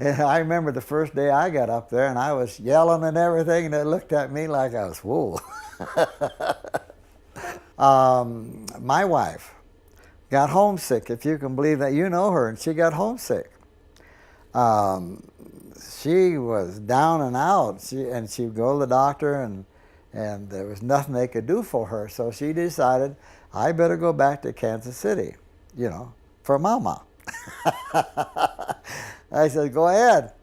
And I remember the first day I got up there, and I was yelling and everything, and they looked at me like I was, whoa. My wife got homesick, if you can believe that. You know her, and she got homesick. She was down and out, and she would go to the doctor, and there was nothing they could do for her. So she decided, I better go back to Kansas City, for Mama. I said, go ahead,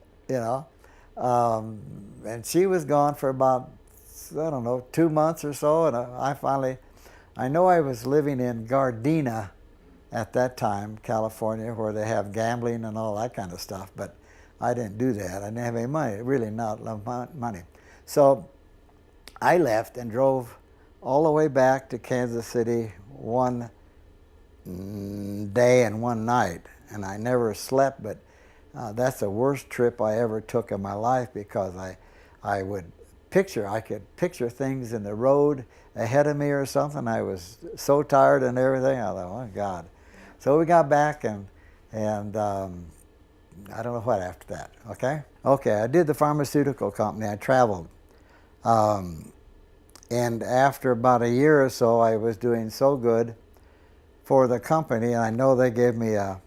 And she was gone for about, 2 months or so, and I know I was living in Gardena at that time, California, where they have gambling and all that kind of stuff, but I didn't do that. I didn't have any money, really not enough money. So I left and drove all the way back to Kansas City one day and one night, and I never slept, but that's the worst trip I ever took in my life, because I could picture things in the road ahead of me or something. I was so tired and everything. I thought, oh God. So we got back, and I don't know what after that, okay? Okay, I did the pharmaceutical company. I traveled. And after about a year or so, I was doing so good for the company, and I know they gave me a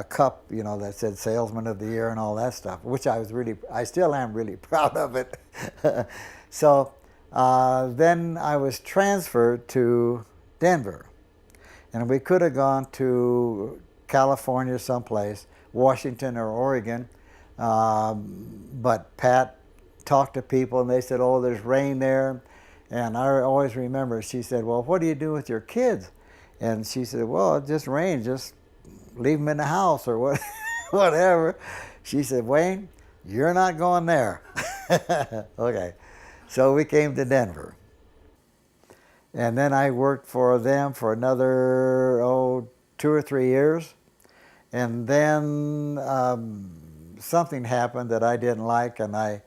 cup, that said Salesman of the Year and all that stuff, which I still am really proud of it. So then I was transferred to Denver, and we could have gone to California someplace, Washington or Oregon, but Pat talked to people, and they said, oh, there's rain there. And I always remember, she said, well, what do you do with your kids? And she said, well, it just rains, just leave them in the house or what, whatever. She said, Wayne, you're not going there. Okay, so we came to Denver. And then I worked for them for another, 2 or 3 years. And then something happened that I didn't like, and I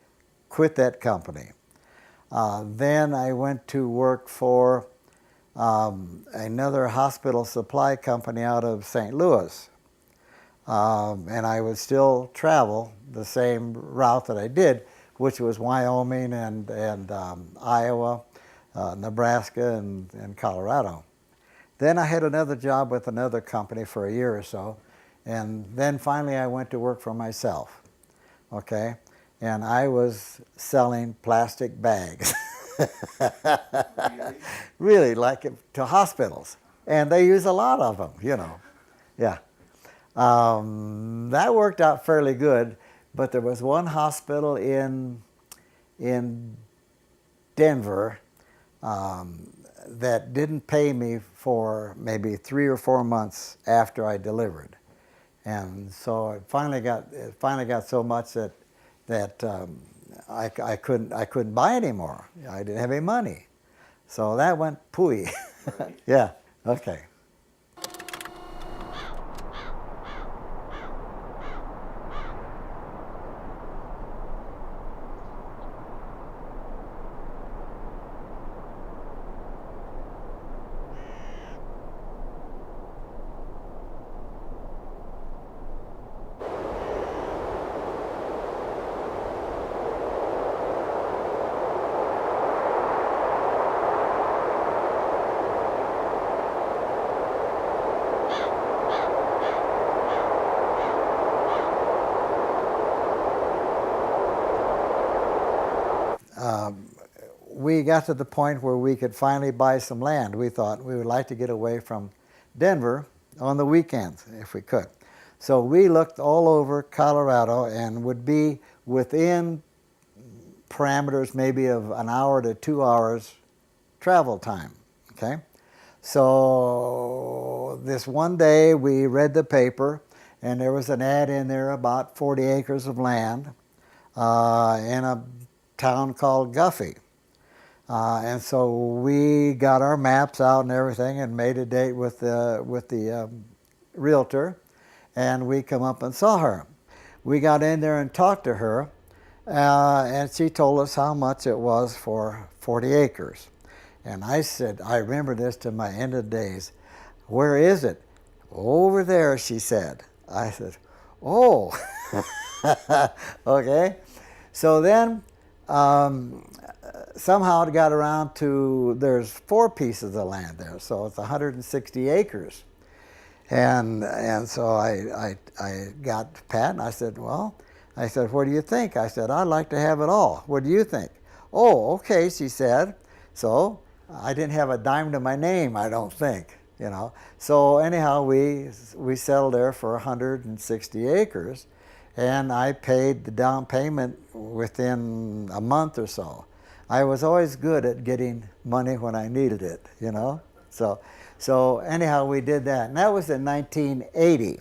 quit that company. Then I went to work for another hospital supply company out of St. Louis. And I would still travel the same route that I did, which was Wyoming and Iowa, Nebraska, and Colorado. Then I had another job with another company for a year or so, and then finally I went to work for myself, okay? And I was selling plastic bags. Really, like to hospitals. And they use a lot of them, Yeah. That worked out fairly good, but there was one hospital in Denver that didn't pay me for maybe 3 or 4 months after I delivered. And so it finally got so much that I couldn't buy anymore. I didn't have any money. So that went pooey. Yeah, okay. We got to the point where we could finally buy some land. We thought we would like to get away from Denver on the weekends if we could. So we looked all over Colorado and would be within parameters maybe of an hour to 2 hours travel time, okay? So this one day we read the paper, and there was an ad in there about 40 acres of land in a town called Guffey. And so we got our maps out and everything and made a date with the realtor, and we come up and saw her. We got in there and talked to her, and she told us how much it was for 40 acres. And I said, I remember this to my end of days. Where is it? Over there, she said. I said, Oh, okay. So then somehow it got around to, there's 4 pieces of land there, so it's 160 acres. And so I got Pat and I said, well, I said, what do you think? I said, I'd like to have it all. What do you think? Oh, okay, she said. So I didn't have a dime to my name, I don't think, you know. So anyhow, we settled there for 160 acres, and I paid the down payment within a month or so. I was always good at getting money when I needed it, you know. So anyhow, we did that, and that was in 1980.